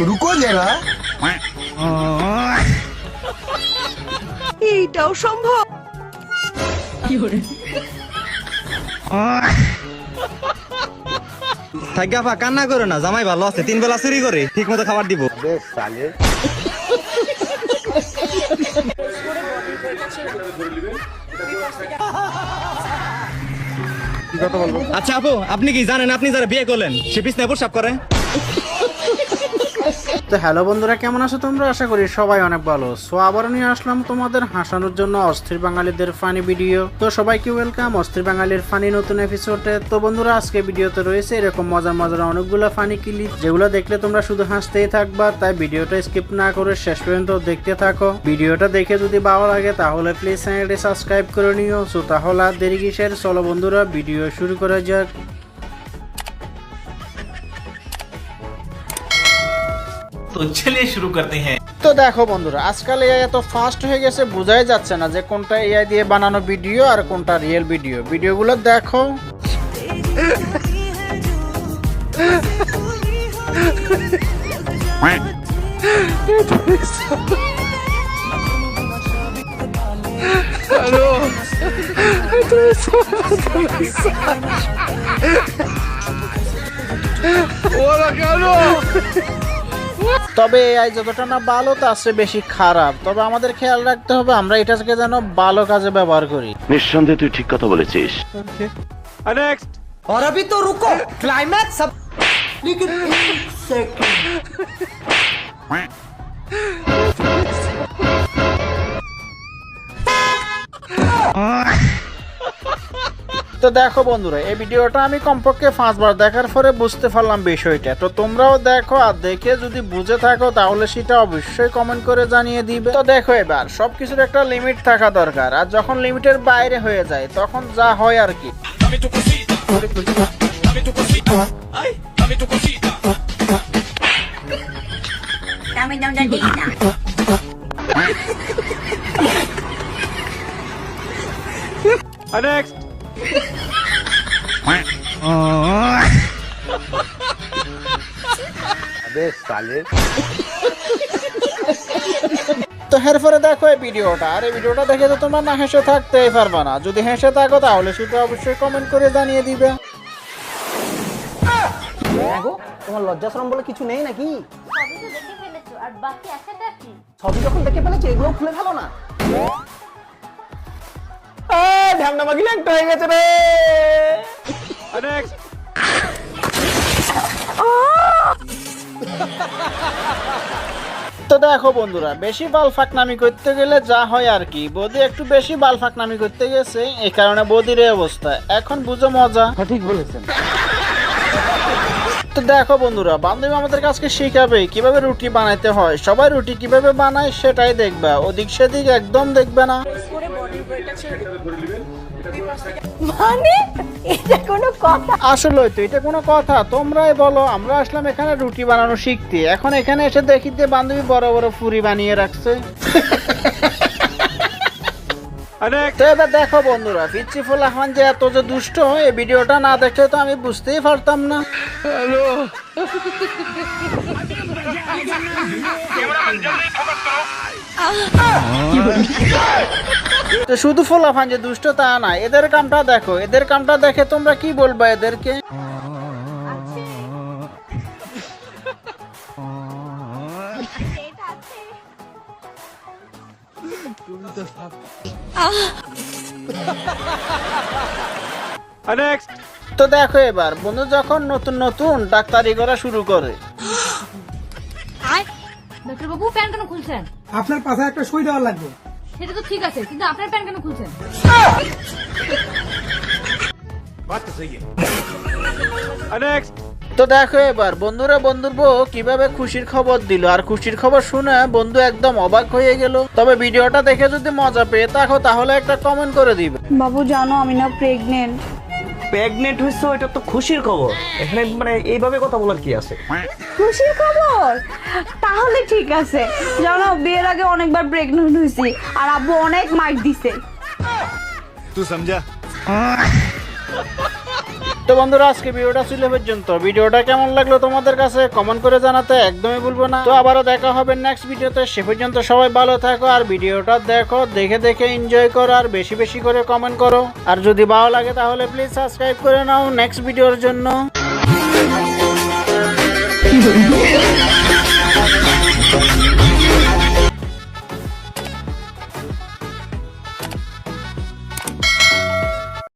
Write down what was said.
रुको जरा এইটাও সম্ভব। থাকা কান্না করো না, জামাই ভালো আছে, 3 বেলা চুরি করে ঠিক মতো খাবার দিব। আচ্ছা আপু, আপনি কি জানেন আপনি যারা বিয়ে করলেন সে বিছনায় প্রসাব করে? তো হ্যালো বন্ধুরা, কেমন আছো তোমরা? আশা করি সবাই অনেক ভালো। সো আবার নিয়ে আসলাম তোমাদের হাসানোর জন্য অস্থির বাঙালিদের ফানি ভিডিও। তো সবাইকে ওয়েলকাম অস্থির বাঙালির ফানি নতুন এপিসোডে। তো বন্ধুরা, আজকে ভিডিওতে রয়েছে এরকম মজার মজার অনেকগুলো ফানি ক্লিপ, যেগুলো দেখলে তোমরা শুধু হাসতেই থাকবা। তাই ভিডিওটা স্কিপ না করে শেষ পর্যন্ত দেখতে থাকো। ভিডিওটা দেখে যদি ভালো লাগে তাহলে প্লিজ চ্যানেলটি সাবস্ক্রাইব করে নিও। সো তাহলে আর দেরি কিসের, চলো বন্ধুরা ভিডিও শুরু করা যাক। तो चलिए शुरू करते हैं। তো দেখো বন্ধুরা, আজকাল এআই এত ফাস্ট হয়ে গেছে বোঝাই যাচ্ছে না যে কোনটা এআই দিয়ে বানানো ভিডিও আর কোনটা রিয়েল ভিডিও। ভিডিওগুলো দেখো। তবে এআই যতটা না ভালো তার চেয়ে বেশি খারাপ। তবে আমাদের খেয়াল রাখতে হবে আমরা এটাকে যেন ভালো কাজে ব্যবহার করি। নিঃসন্দেহে তুই ঠিক কথা বলেছিস। নেক্সট। और अभी तो रुको, क्लाइमैक्स सब। लेकिन एक सेकंड। তো দেখো বন্ধুরা, এই ভিডিওটা আমি কমপক্ষে 5 বার দেখার পরে বুঝতে পারলাম বিষয়টা। তো তোমরাও দেখো, আর দেখে যদি বুঝে থাকো তাহলে সেটা অবশ্যই কমেন্ট করে জানিয়ে দিবে। তো দেখো, এবার সবকিছুর একটা লিমিট থাকা দরকার, আর যখন লিমিটের বাইরে হয়ে যায় তখন যা হয় আর কি। নেক্সট। তো এরপরে দেখো এই ভিডিওটা, আর এই ভিডিওটা দেখে তো তোমরা না হেসে থাকতেই পারবা না। যদি হেসে থাকো তাহলে সেটা অবশ্যই কমেন্ট করে জানিয়ে দিবে। তোমার লজ্জা শরম বলে কিছু নেই নাকি? সবই তো দেখে ফেলেছো, আর বাকি আছেটা কি? সবই যখন দেখে ফেলেছো এগুলো খুলে ফেলো না। ঢ্যামনা মাগিলে একটা হয়ে গেছে রে। নেক্সট। তো দেখো বন্ধুরা, বেশি বাল ফাঁকনামি করতে গেলে যা হয় আর কি। বৌদি একটু বেশি বাল ফাঁকনামি করতে গেছে, এই কারণে বৌদির এই অবস্থা। এখন বুঝো মজা। ঠিক বলেছেন। তো দেখো বন্ধুরা, বান্ধবী আমাদের কাছে শিখাবে কিভাবে রুটি বানাইতে হয়। সবাই রুটি কিভাবে বানায় সেটাই দেখবা, ওদিক সেদিক একদম দেখবে না। মানে এটা কোনো কথা? আসলে তো এটা কোনো কথা? তোমরাই বলো। আমরা আসলাম এখানে রুটি বানানো শিখতে, এখন এখানে এসে দেখি যে বান্ধবী বড় বড় ফুরি বানিয়ে রাখছে। তো এবার দেখো বন্ধুরা, পিচ্চি ফুলাহান যে এত যে দুষ্ট, এই ভিডিওটা না দেখলে তো আমি বুঝতেই পারতাম না। তো শুধু ফুলাফান যে দুষ্ট তা না, এদের কামটা দেখো। এদের কামটা দেখে তোমরা কি বলবা এদেরকে? নেক্সট। তো দেখো এবার বন্ধু যখন নতুন নতুন ডাক্তারি করা শুরু করে। ডক্টর বাবু, প্যান কেন খুলছেন? আপনার পাশে একটা সই দেওয়া লাগবে। সেটা তো ঠিক আছে, কিন্তু আপনার প্যান কেন খুলছেন? নেক্সট। তো দেখো এবার বন্ধুরা বন্ধুর বউ কিভাবে খুশির খবর দিল, আর খুশির খবর শুনে বন্ধু একদম অবাক হয়ে গেল। তবে ভিডিওটা দেখে যদি মজা পেয়ে থাকো তাহলে একটা কমেন্ট করে দিবে। বাবু জানো আমি না প্রেগনেন্ট। প্রেগনেন্ট হইছো, এটা তো খুশির খবর। এখানে মানে এইভাবে কথা বলার কি আছে? খুশির খবর? তাহলে ঠিক আছে। জানো বিয়ের আগে অনেকবার প্রেগনেন্ট হয়েছি, আর আব্বু অনেক মাইর দিছে। তুই সমঝা? তো বন্ধুরা আজকে ভিডিওটা ছিল পর্যন্ত। ভিডিওটা কেমন লাগলো তোমাদের কাছে কমেন্ট করে জানাতে একদমই ভুলবো না। তো আবারও দেখা হবে নেক্সট ভিডিওতে, সে পর্যন্ত সবাই ভালো থাকো আর ভিডিওটা দেখো, দেখে এনজয় করো আর বেশি বেশি করে কমেন্ট করো। আর যদি ভালো লাগে তাহলে প্লিজ সাবস্ক্রাইব করে নাও নেক্সট ভিডিওর জন্য।